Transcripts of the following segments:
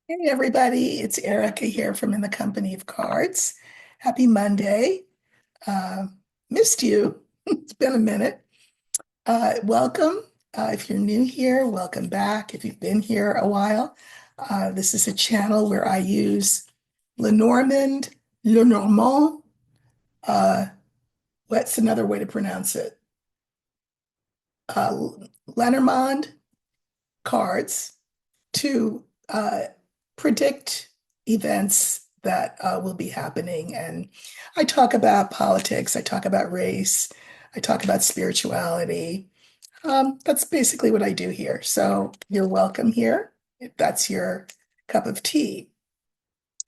Hey everybody, it's Erica here from In the Company of Cards. Happy Monday. Uh, Missed you. It's been a minute. Welcome. If you're new here, welcome back. If you've been here a while, this is a channel where I use Lenormand, Lenormand, uh, what's another way to pronounce it? Uh, Lenormand cards to predict events that will be happening. And I talk about politics, I talk about race, I talk about spirituality. That's basically what I do here. So you're welcome here if that's your cup of tea.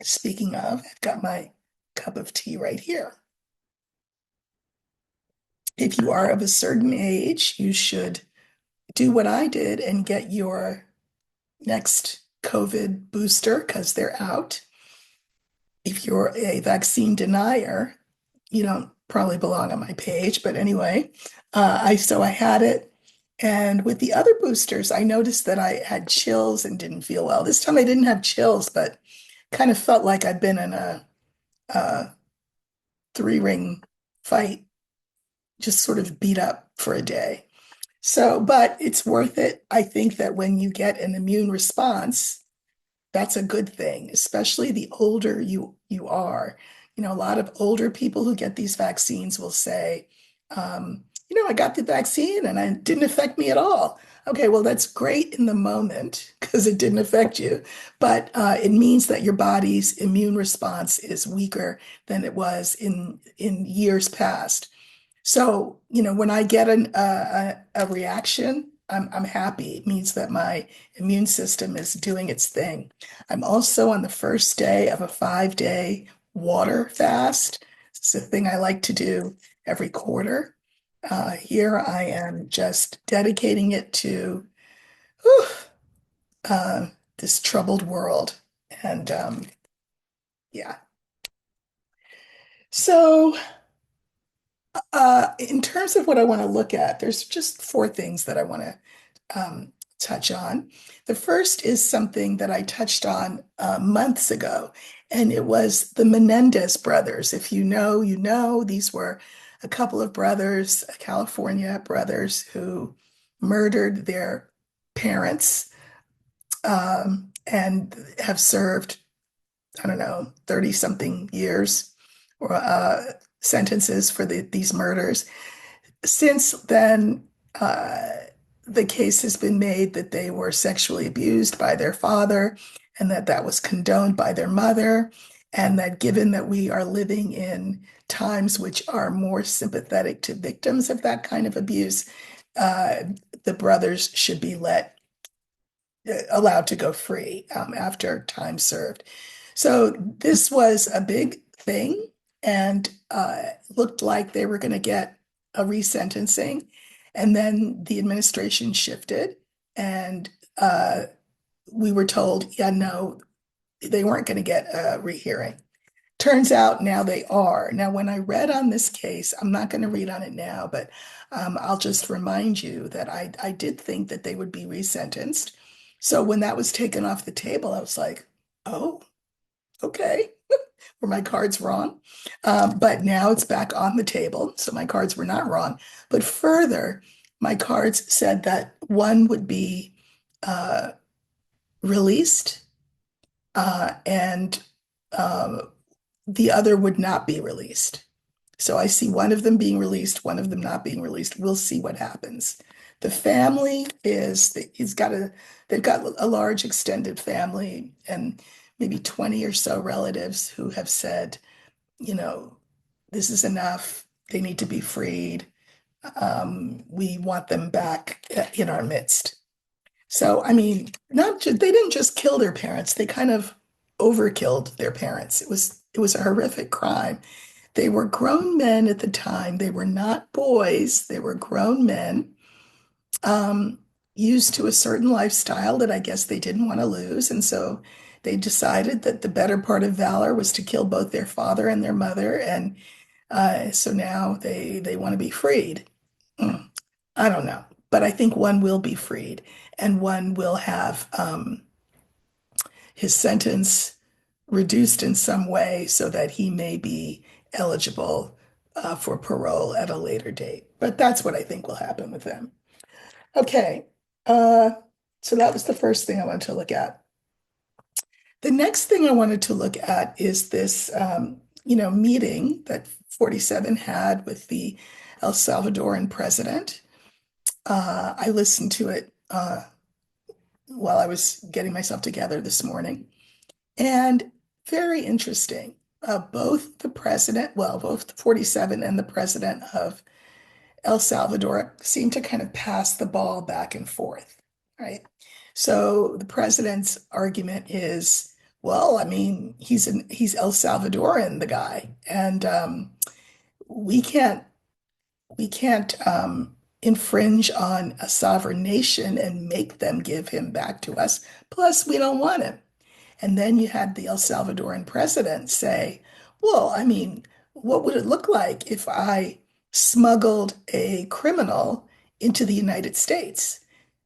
Speaking of, I've got my cup of tea right here. If you are of a certain age, you should do what I did and get your next COVID booster because they're out. If you're a vaccine denier, you don't probably belong on my page, but anyway, I had it, and with the other boosters, I noticed that I had chills and didn't feel well. This time I didn't have chills, but kind of felt like I'd been in a three-ring fight, just sort of beat up for a day. So, but it's worth it. I think that when you get an immune response, that's a good thing, especially the older you are. A lot of older people who get these vaccines will say, I got the vaccine and it didn't affect me at all. Okay, well, that's great in the moment because it didn't affect you, but it means that your body's immune response is weaker than it was in years past. So, when I get a reaction, I'm happy. It means that my immune system is doing its thing. I'm also on the first day of a 5-day water fast. It's a thing I like to do every quarter. Here I am just dedicating it to whew, uh, this troubled world. And yeah. So in terms of what I want to look at, there's just four things that I want to touch on. The first is something that I touched on months ago, and it was the Menendez brothers. If you know, you know, these were a couple of brothers, California brothers, who murdered their parents and have served, I don't know, 30 something years or sentences for these murders. Since then, uh, the case has been made that they were sexually abused by their father and that that was condoned by their mother, and that given that we are living in times which are more sympathetic to victims of that kind of abuse, uh, the brothers should be allowed to go free after time served. So this was a big thing and looked like they were going to get a resentencing. And then the administration shifted, and we were told, yeah, no, they weren't going to get a rehearing. Turns out now they are. Now, when I read on this case, I'm not going to read on it now, but I'll just remind you that I did think that they would be resentenced. So when that was taken off the table, I was like, oh, okay. Were my cards wrong? But now it's back on the table. So my cards were not wrong. But further, my cards said that one would be uh, released and the other would not be released. So I see one of them being released, one of them not being released. We'll see what happens. The family is, they've got a large extended family and maybe 20 or so relatives who have said, you know, this is enough. They need to be freed. We want them back in our midst. So, I mean, they didn't just kill their parents, they kind of overkilled their parents. It was a horrific crime. They were grown men at the time. They were not boys. They were grown men, um, used to a certain lifestyle that I guess they didn't want to lose. And so they decided that the better part of valor was to kill both their father and their mother. And so now they want to be freed. Mm, I don't know, but I think one will be freed and one will have his sentence reduced in some way so that he may be eligible for parole at a later date. But that's what I think will happen with them. Okay, uh, so that was the first thing I wanted to look at. The next thing I wanted to look at is this, meeting that 47 had with the El Salvadoran president. I listened to it while I was getting myself together this morning, and very interesting. Both the president, well, both the 47 and the president of El Salvador seem to kind of pass the ball back and forth, right? So the president's argument is, well, I mean, he's El Salvadoran, the guy, and we can't we can't infringe on a sovereign nation and make them give him back to us. Plus, we don't want him. And then you had the El Salvadoran president say, well, I mean, what would it look like if I smuggled a criminal into the United States?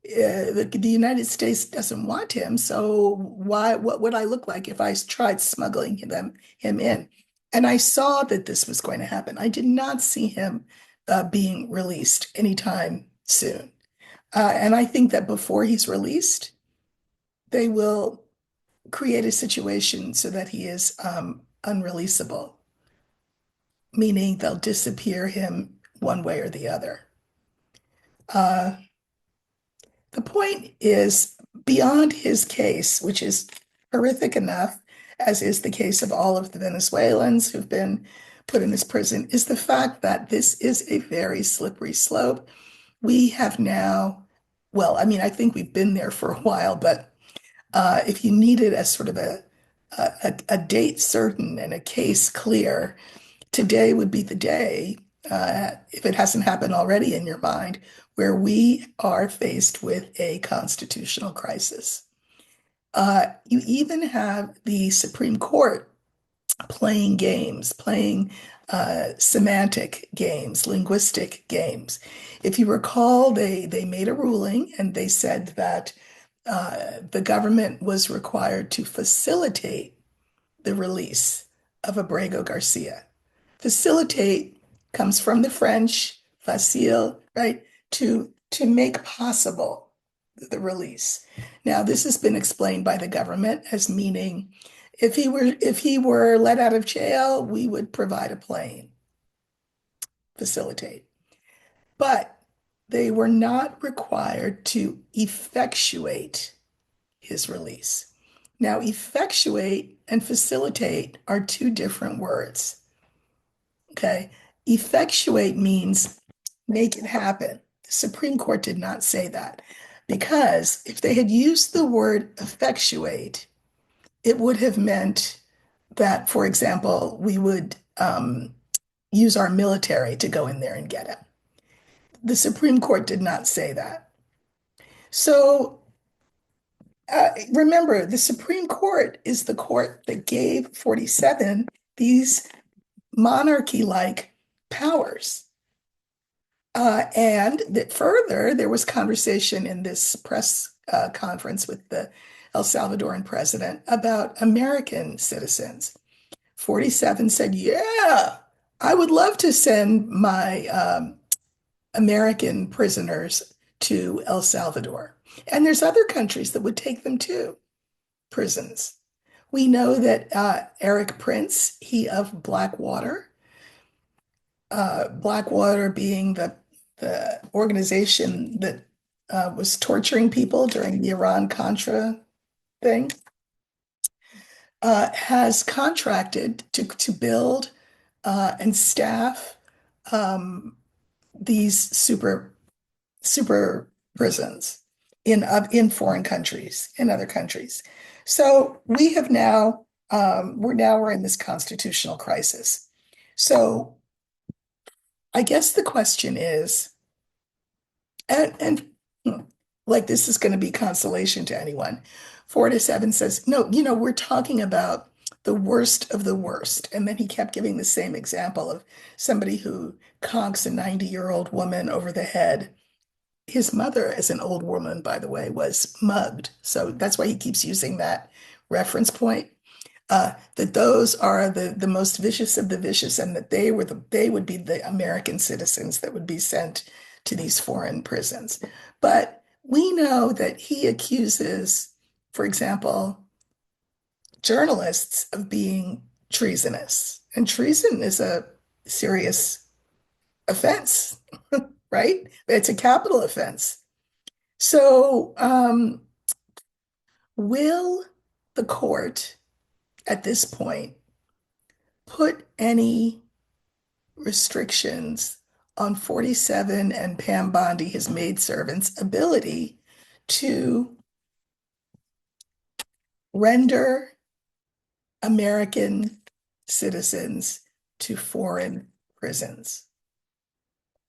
The United States doesn't want him, so what would I look like if I tried smuggling him in? And I saw that this was going to happen. I did not see him being released anytime soon. And I think that before he's released, they will create a situation so that he is unreleasable, meaning they'll disappear him one way or the other. Uh, the point is beyond his case, which is horrific enough, as is the case of all of the Venezuelans who've been put in this prison, is the fact that this is a very slippery slope. We have now, well, I mean, I think we've been there for a while, but if you needed a sort of a date certain and a case clear, today would be the day, if it hasn't happened already in your mind, where we are faced with a constitutional crisis. You even have the Supreme Court playing games, playing semantic games, linguistic games. If you recall, they made a ruling and they said that the government was required to facilitate the release of Abrego Garcia. Facilitate comes from the French, facile, right? To make possible the release. Now, this has been explained by the government as meaning if he were let out of jail, we would provide a plane, facilitate. But they were not required to effectuate his release. Now, effectuate and facilitate are two different words. Okay. Effectuate means make it happen. The Supreme Court did not say that because if they had used the word effectuate, it would have meant that, for example, we would use our military to go in there and get him. The Supreme Court did not say that. So remember, the Supreme Court is the court that gave 47 these monarchy-like powers. And that further, there was conversation in this press conference with the El Salvadoran president about American citizens. 47 said, yeah, I would love to send my American prisoners to El Salvador. And there's other countries that would take them too, prisons. We know that Eric Prince, he of Blackwater, Blackwater being the organization that was torturing people during the Iran-Contra thing, has contracted to build and staff these super prisons in foreign countries, in other countries. So we're in this constitutional crisis. So I guess the question is, and like this is going to be consolation to anyone. 47 says, no, we're talking about the worst of the worst. And then he kept giving the same example of somebody who conks a 90-year-old woman over the head. His mother, as an old woman, by the way, was mugged. So that's why he keeps using that reference point, that those are the most vicious of the vicious, and that they would be the American citizens that would be sent to these foreign prisons. But we know that he accuses, for example, journalists of being treasonous, and treason is a serious offense, right? It's a capital offense. So, will the court at this point put any restrictions on 47 and Pam Bondi, his maidservant's ability to render American citizens to foreign prisons?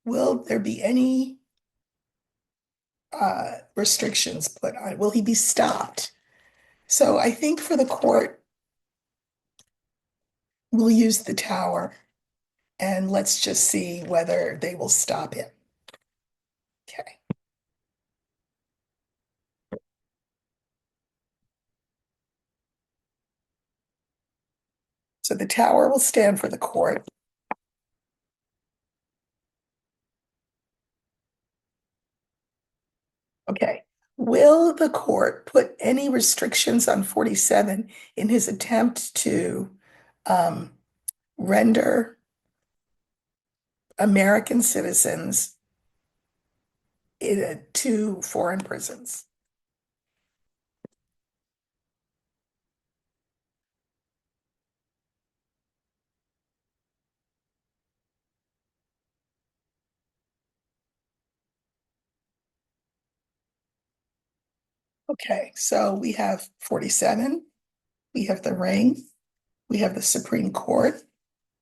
Will there be any restrictions put on it? Will he be stopped? So I think for the court, we'll use the tower and let's just see whether they will stop him. Okay. So the tower will stand for the court. Okay. Will the court put any restrictions on 47 in his attempt to um, render American citizens to foreign prisons? Okay, so we have 47, we have the ring, we have the Supreme Court,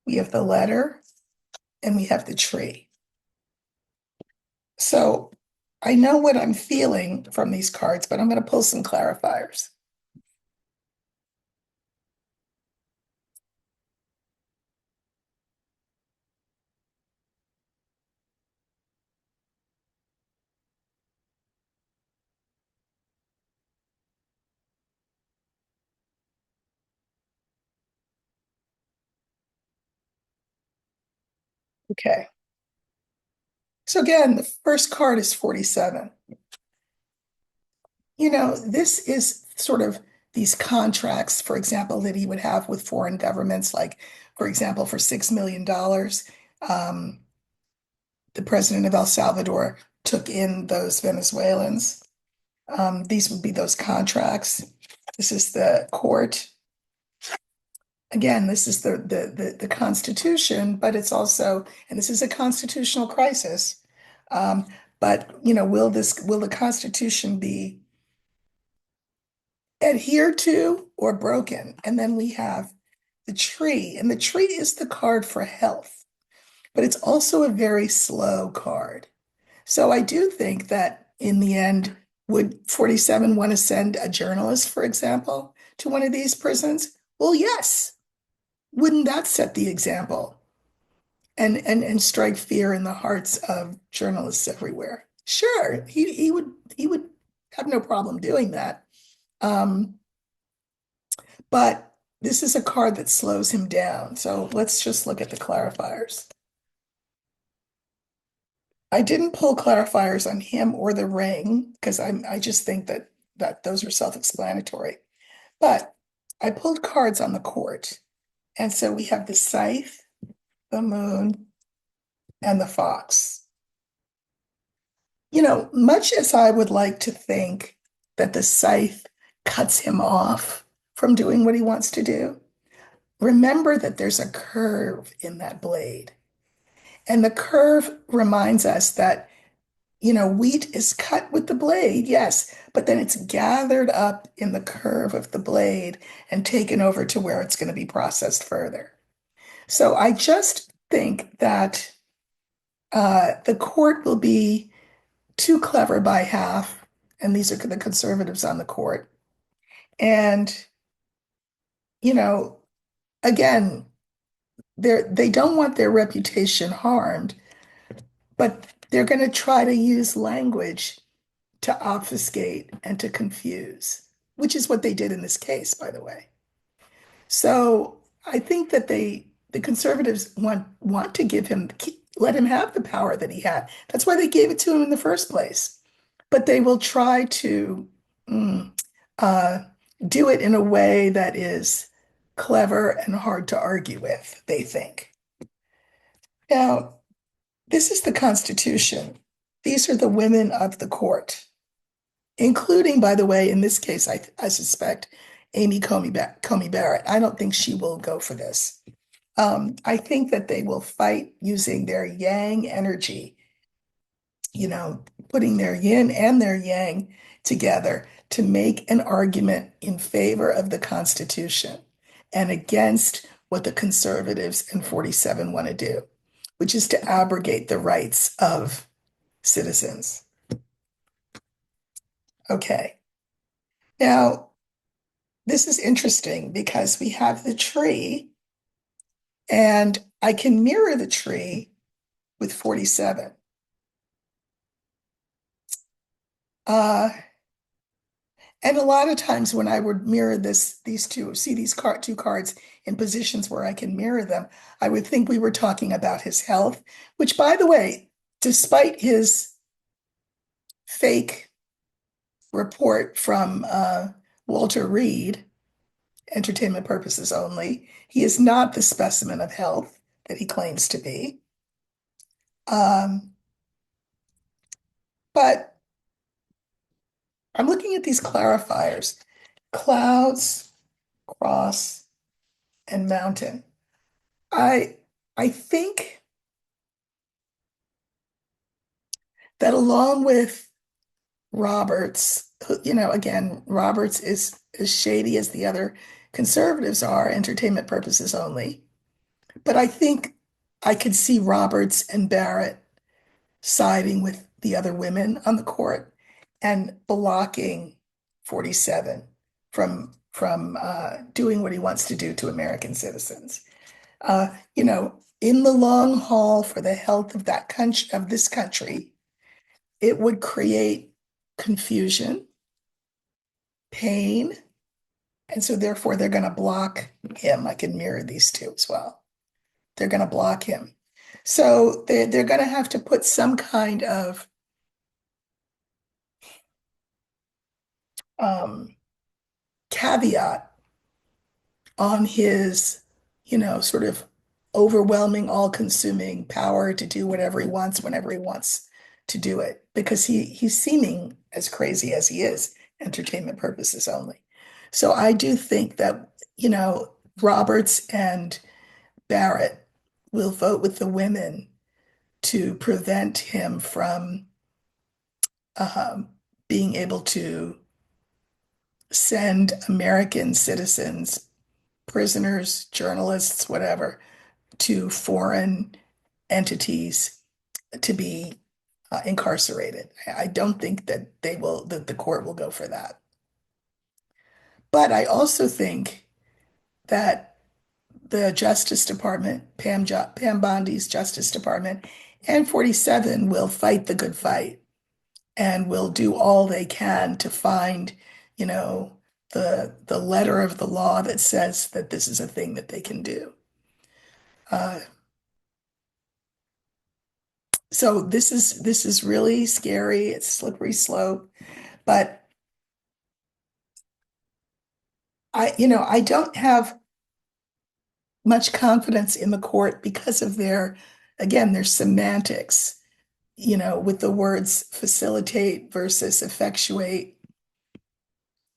we have the letter, and we have the tree. So I know what I'm feeling from these cards, but I'm going to pull some clarifiers. Okay. So again, the first card is 47. This is sort of these contracts, for example, that he would have with foreign governments, like, for example, for $6 million, um, the president of El Salvador took in those Venezuelans. These would be those contracts. This is the court. Again, this is the Constitution, but it's also, and this is a constitutional crisis. Um, but will the Constitution be adhered to or broken? And then we have the tree, and the tree is the card for health, but it's also a very slow card. So I do think that in the end, would 47 want to send a journalist, for example, to one of these prisons? Well, yes. Wouldn't that set the example and strike fear in the hearts of journalists everywhere? Sure, he would have no problem doing that. Um, but this is a card that slows him down. So let's just look at the clarifiers. I didn't pull clarifiers on him or the ring because I just think that those are self-explanatory. But I pulled cards on the court. And so we have the scythe, the moon, and the fox. Much as I would like to think that the scythe cuts him off from doing what he wants to do, remember that there's a curve in that blade. And the curve reminds us that, wheat is cut with the blade, yes, but then it's gathered up in the curve of the blade and taken over to where it's going to be processed further. So I just think that the court will be too clever by half, and these are the conservatives on the court. And, you know, again, they don't want their reputation harmed, but they're going to try to use language to obfuscate and to confuse. which is what they did in this case, by the way. So I think that the conservatives want to give him, let him have the power that he had. That's why they gave it to him in the first place. But they will try to mm, uh, do it in a way that is clever and hard to argue with, they think. Now, this is the Constitution. These are the women of the court, including, by the way, in this case, I suspect Amy Coney Barrett. I don't think she will go for this. I think that they will fight using their yang energy, putting their yin and their yang together to make an argument in favor of the Constitution and against what the conservatives in 47 want to do, which is to abrogate the rights of citizens. Okay. Now, this is interesting because we have the tree, and I can mirror the tree with 47. Uh, and a lot of times when I would mirror these two, see these two cards in positions where I can mirror them, I would think we were talking about his health, which, by the way, despite his fake report from Walter Reed, entertainment purposes only, he is not the specimen of health that he claims to be. Um, but I'm looking at these clarifiers, clouds, cross, and mountain. I I think that along with Roberts, again, Roberts is as shady as the other conservatives are, entertainment purposes only. But I think I could see Roberts and Barrett siding with the other women on the court and blocking 47 from doing what he wants to do to American citizens. In the long haul for the health of that country, of this country, it would create confusion, pain, and so therefore they're going to block him. I can mirror these two as well. They're going to block him. So they're going to have to put some kind of um, caveat on his, sort of overwhelming, all-consuming power to do whatever he wants whenever he wants to do it, because he's seeming as crazy as he is, entertainment purposes only. So I do think that, Roberts and Barrett will vote with the women to prevent him from um, being able to send American citizens, prisoners, journalists, whatever, to foreign entities to be incarcerated. I don't think that that the court will go for that. But I also think that the Justice Department, Pam Bondi's Justice Department, and 47 will fight the good fight and will do all they can to find, you know, the letter of the law that says that this is a thing that they can do. Uh, so this is really scary. It's a slippery slope, but I don't have much confidence in the court because of their semantics, with the words facilitate versus effectuate.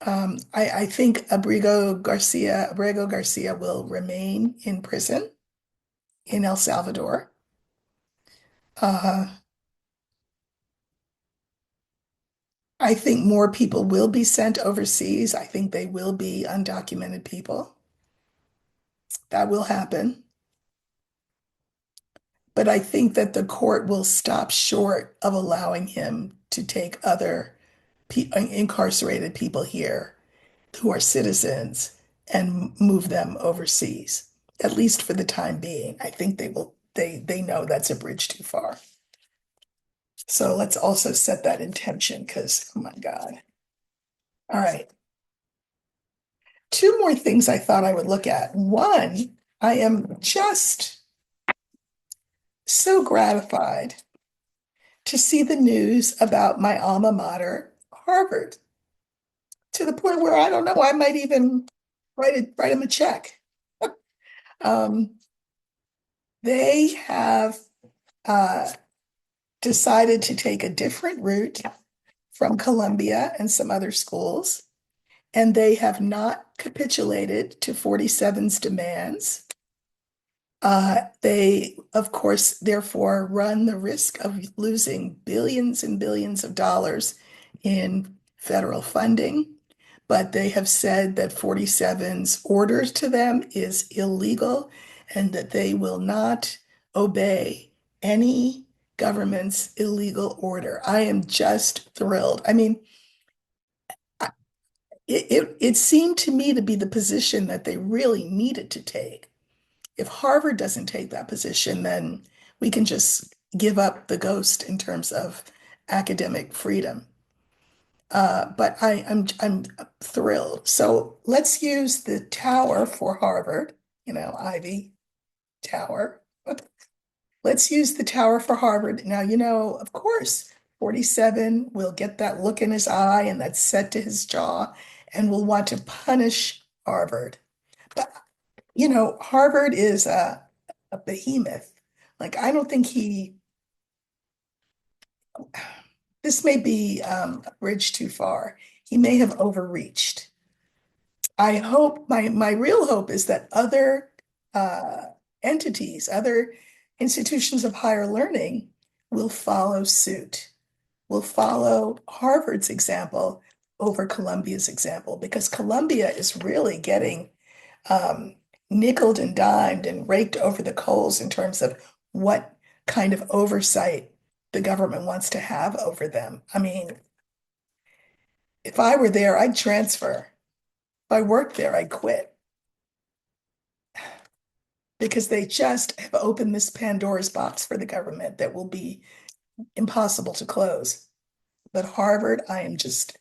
I think Abrego Garcia will remain in prison in El Salvador. Uh, I think more people will be sent overseas. I think they will be undocumented people. That will happen. But I think that the court will stop short of allowing him to take other incarcerated people here who are citizens and move them overseas, at least for the time being. I think they know that's a bridge too far. So let's also set that intention because, oh my God. All right. two more things I thought I would look at. One, I am just so gratified to see the news about my alma mater, Harvard, to the point where I don't know, I might even write him a check. Um, they have uh, decided to take a different route from Columbia and some other schools, and they have not capitulated to 47's demands. They, of course, therefore run the risk of losing billions and billions of dollars in federal funding. But they have said that 47's orders to them is illegal and that they will not obey any government's illegal order. I am just thrilled. I mean, it seemed to me to be the position that they really needed to take. If Harvard doesn't take that position, then we can just give up the ghost in terms of academic freedom. But I'm thrilled. So let's use the tower for Harvard, Ivy Tower. Let's use the tower for Harvard. Now, of course, 47 will get that look in his eye and that set to his jaw and will want to punish Harvard. But Harvard is a behemoth. Like, I don't think this may be a bridge too far. He may have overreached. I hope, my real hope is that other uh, entities, other institutions of higher learning will follow suit, will follow Harvard's example over Columbia's example, because Columbia is really getting um, nickeled and dimed and raked over the coals in terms of what kind of oversight the government wants to have over them. I mean, if I were there, I'd transfer. If I worked there, I'd quit because they just have opened this Pandora's box for the government that will be impossible to close. But Harvard, I am just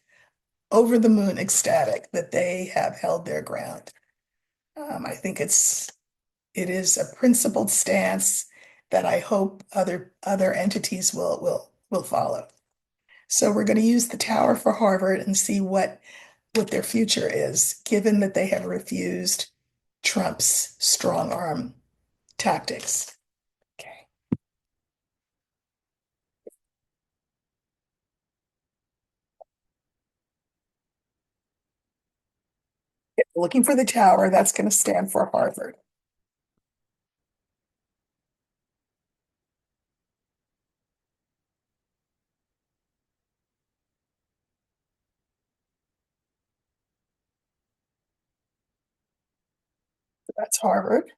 over the moon ecstatic that they have held their ground. I think it is a principled stance that I hope other entities will follow. So we're going to use the tower for Harvard and see what their future is, given that they have refused Trump's strong arm tactics. Okay. Looking for the tower, that's going to stand for Harvard. That's Harvard.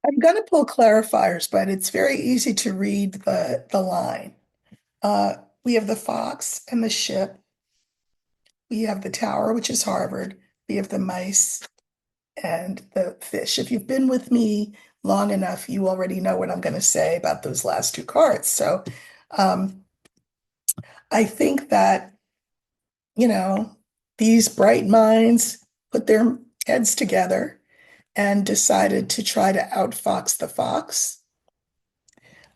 I'm going to pull clarifiers, but it's very easy to read the line. Uh, we have the fox and the ship. We have the tower, which is Harvard. We have the mice and the fish. If you've been with me long enough, you already know what I'm going to say about those last two cards. So um, I think that, you know, these bright minds put their heads together and decided to try to outfox the fox.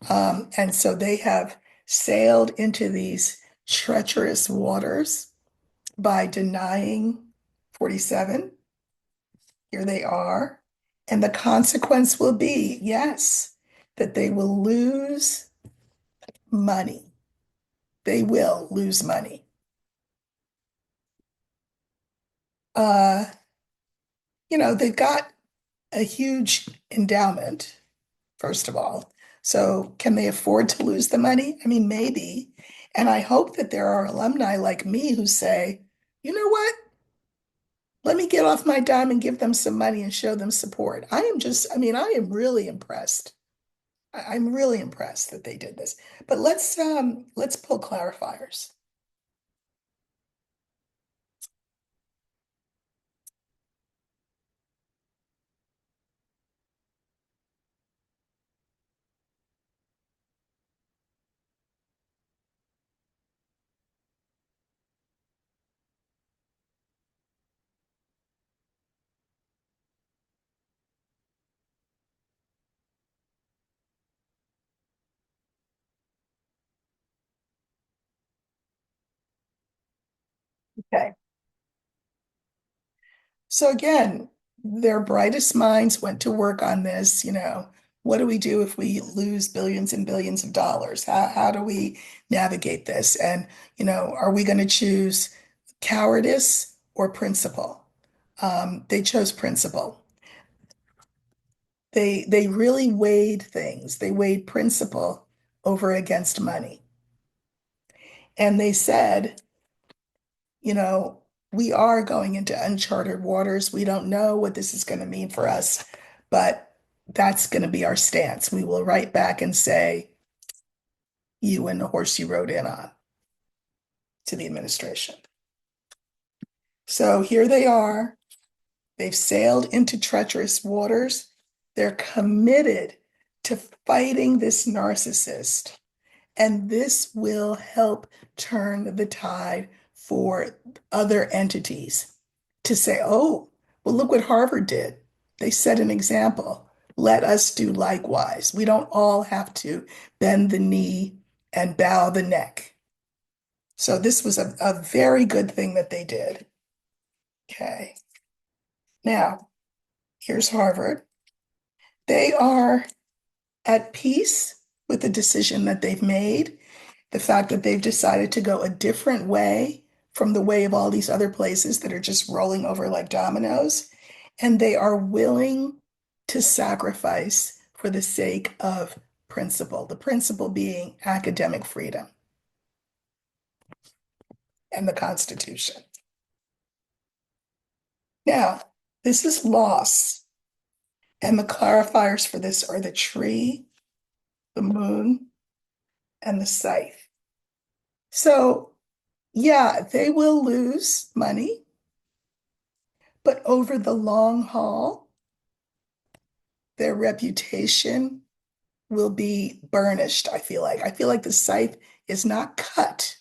And so they have sailed into these treacherous waters by denying 47. Here they are. And the consequence will be, yes, that they will lose money. They will lose money. Uh, they've got a huge endowment, first of all. So can they afford to lose the money? I mean, maybe. And I hope that there are alumni like me who say, you know what? Let me get off my dime and give them some money and show them support. I mean, I am really impressed. I'm really impressed that they did this. But let's pull clarifiers. Okay. So again, their brightest minds went to work on this, what do we do if we lose billions and billions of dollars? How do we navigate this? And, are we going to choose cowardice or principle? They chose principle. They really weighed things. They weighed principle over against money. And they said, you know, we are going into uncharted waters. We don't know what this is going to mean for us, but that's going to be our stance. We will write back and say, you and the horse you rode in on to the administration. So here they are. They've sailed into treacherous waters. They're committed to fighting this narcissist. And this will help turn the tide for other entities to say, oh, well, look what Harvard did. They set an example. Let us do likewise. We don't all have to bend the knee and bow the neck. So this was a very good thing that they did. Okay. Now, here's Harvard. They are at peace with the decision that they've made, the fact that they've decided to go a different way from the way of all these other places that are just rolling over like dominoes. And they are willing to sacrifice for the sake of principle, the principle being academic freedom and the Constitution. Now, this is loss. And the clarifiers for this are the tree, the moon, and the scythe. So, yeah, they will lose money, but over the long haul, their reputation will be burnished, I feel like. I feel like the scythe is not cut,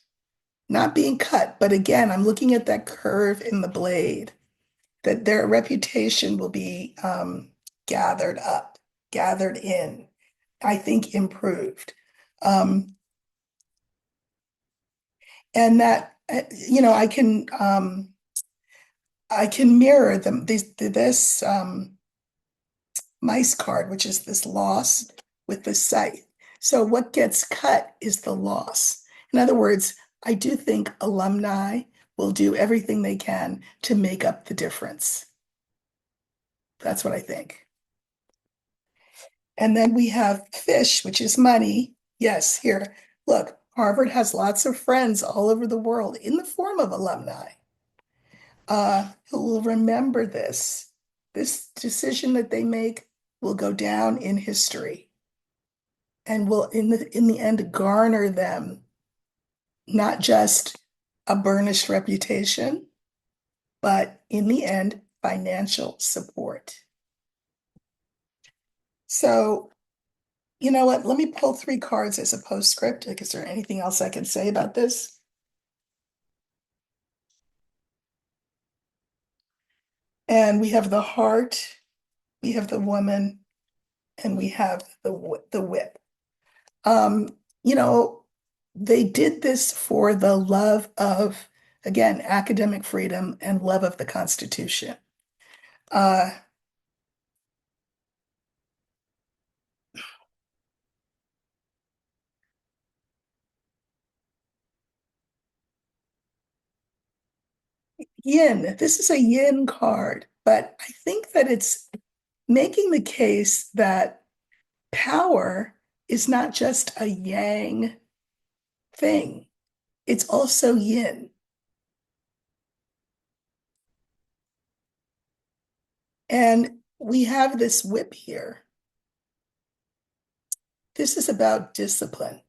not being cut. But again, I'm looking at that curve in the blade, that their reputation will be gathered up, gathered in, I think improved. Um, and that, I can mirror them, this mice card, which is this loss with the scythe. So what gets cut is the loss. In other words, I do think alumni will do everything they can to make up the difference. That's what I think. And then we have fish, which is money. Yes, here, look, Harvard has lots of friends all over the world in the form of alumni who will remember this. This decision that they make will go down in history and will in the end garner them not just a burnished reputation, but in the end, financial support. So, you know what? Let me pull three cards as a postscript. Like, is there anything else I can say about this? And we have the heart, we have the woman, and we have the whip. Um, you know, they did this for the love of, again, academic freedom and love of the Constitution. Uh, yin, this is a yin card, but I think that it's making the case that power is not just a yang thing, it's also yin. And we have this whip here. This is about discipline.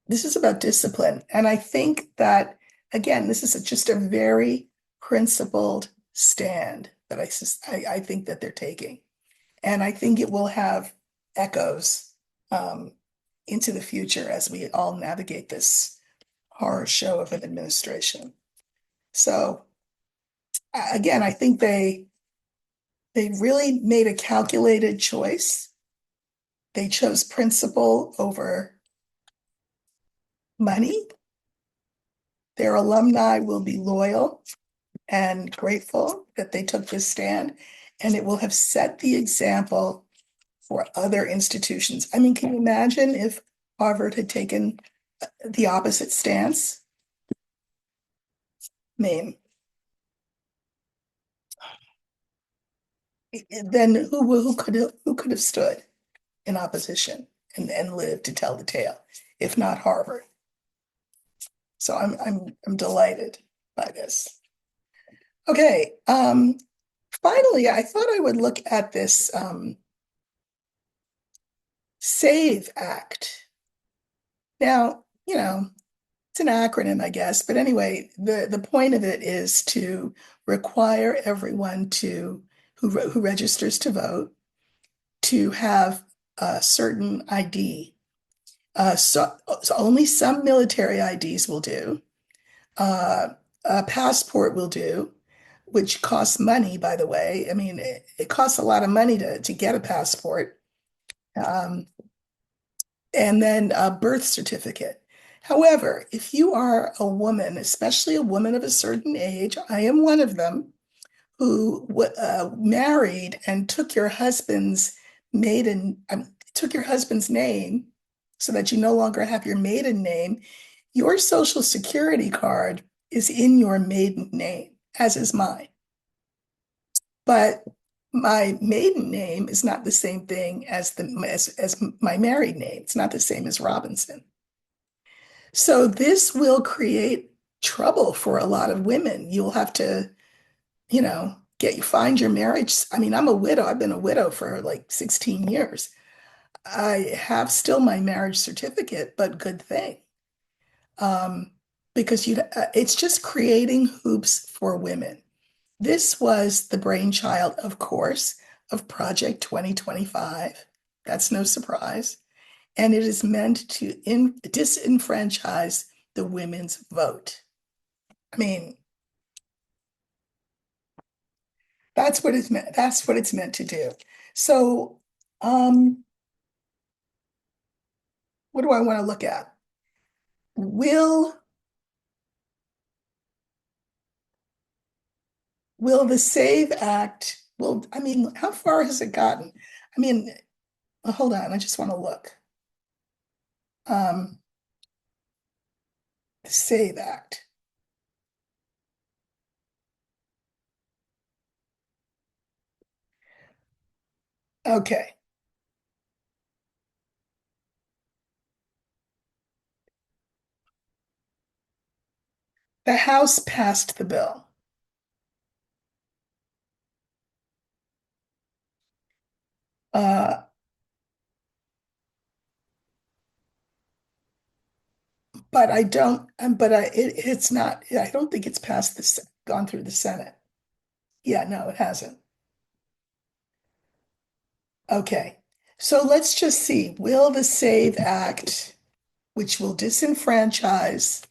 This is about discipline. And I think that, again, this is just a very principled stand that I think that they're taking. And I think it will have echoes um, into the future as we all navigate this horror show of an administration. So again, I think they really made a calculated choice. They chose principle over money. Their alumni will be loyal and grateful that they took this stand, and it will have set the example for other institutions. I mean, can you imagine if Harvard had taken the opposite stance? I mean, then who could have stood in opposition and lived to tell the tale, if not Harvard? So I'm delighted by this. Okay, finally, I thought I would look at this SAVE Act. Now, it's an acronym, I guess, but anyway, the point of it is to require everyone who registers to vote to have a certain ID. So only some military IDs will do. A passport will do, which costs money, by the way. I mean, it costs a lot of money to get a passport. Um, and then a birth certificate. However, if you are a woman, especially a woman of a certain age, I am one of them, who married and took your husband's name so that you no longer have your maiden name, your social security card is in your maiden name, as is mine. But my maiden name is not the same thing as my married name. It's not the same as Robinson. So this will create trouble for a lot of women. You'll have to, find your marriage. I mean, I'm a widow. I've been a widow for like 16 years. I have still my marriage certificate, but good thing. Um, because it's just creating hoops for women. This was the brainchild, of course, of Project 2025. That's no surprise. And it is meant to disenfranchise the women's vote. I mean, that's what it's meant. That's what it's meant to do. So, um, what do I want to look at? Will will the SAVE Act, I mean, how far has it gotten? I mean, hold on, I just want to look. Um, the SAVE Act. Okay. The House passed the bill. Uh, but I don't, but it's not, I don't think it's passed gone through the Senate. Yeah, no, it hasn't. Okay. So let's just see. Will the SAVE Act, which will disenfranchise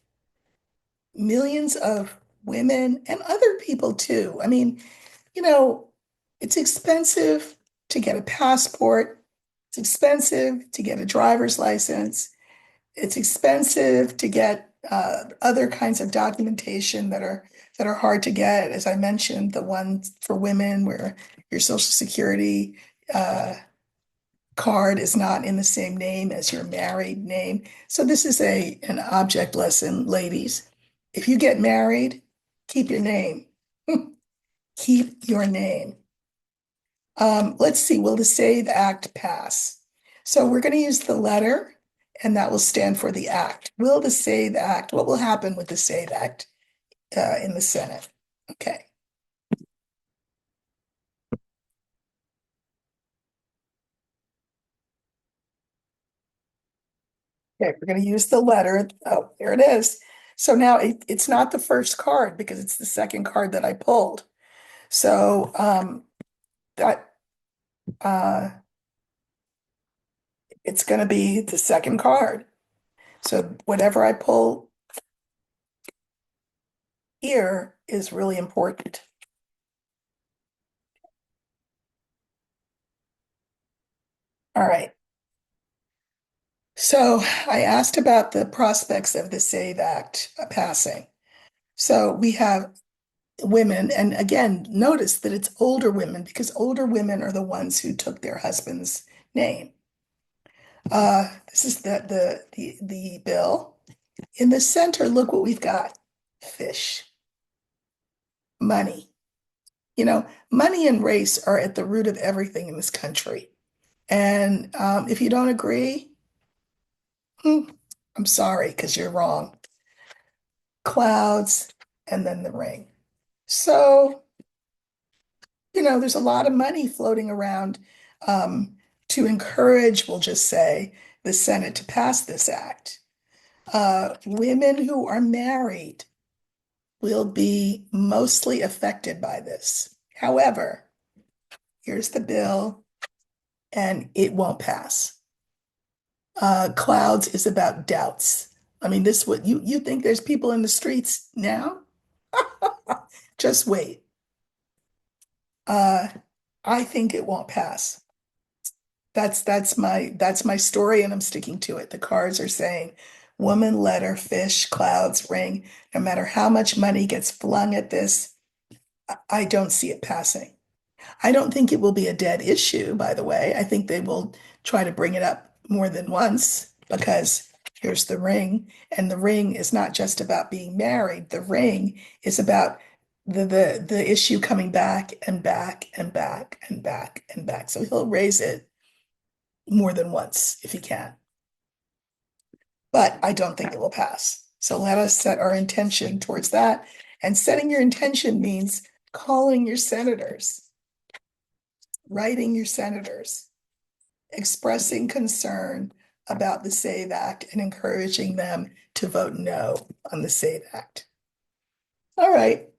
millions of women and other people too? I mean, you know, it's expensive to get a passport. It's expensive to get a driver's license. It's expensive to get other kinds of documentation that are hard to get. As I mentioned, the one for women where your social security uh, card is not in the same name as your married name. So this is an object lesson, ladies. If you get married, keep your name. Keep your name. Let's see, will the SAVE Act pass? So we're going to use the letter, and that will stand for the act. Will the SAVE Act, what will happen with the SAVE Act in the Senate? Okay. Okay, we're going to use the letter. Oh, there it is. So now it's not the first card because it's the second card that I pulled. So that uh, it's going to be the second card. So whatever I pull here is really important. All right. So I asked about the prospects of the SAVE Act passing. So we have women, and again, notice that it's older women because older women are the ones who took their husband's name. This is the bill. In the center, look what we've got. Fish, money. You know, money and race are at the root of everything in this country. And if you don't agree, hmm, I'm sorry, because you're wrong. Clouds and then the ring. So, there's a lot of money floating around to encourage, we'll just say, the Senate to pass this act. Women who are married will be mostly affected by this. However, here's the bill, and it won't pass. Clouds is about doubts. I mean, this what you think there's people in the streets now? Just wait. Uh, I think it won't pass. That's my story, and I'm sticking to it. The cards are saying woman, letter, fish, clouds, ring. No matter how much money gets flung at this, I don't see it passing. I don't think it will be a dead issue, by the way. I think they will try to bring it up more than once because here's the ring, and the ring is not just about being married. The ring is about the issue coming back and back and back and back and back. So he'll raise it more than once if he can. But I don't think it will pass. So let us set our intention towards that. And setting your intention means calling your senators, writing your senators, expressing concern about the SAVE Act and encouraging them to vote no on the SAVE Act. All right.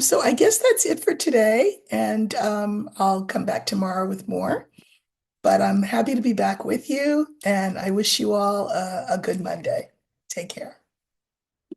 So I guess that's it for today, and I'll come back tomorrow with more. But I'm happy to be back with you, and I wish you all a good Monday. Take care.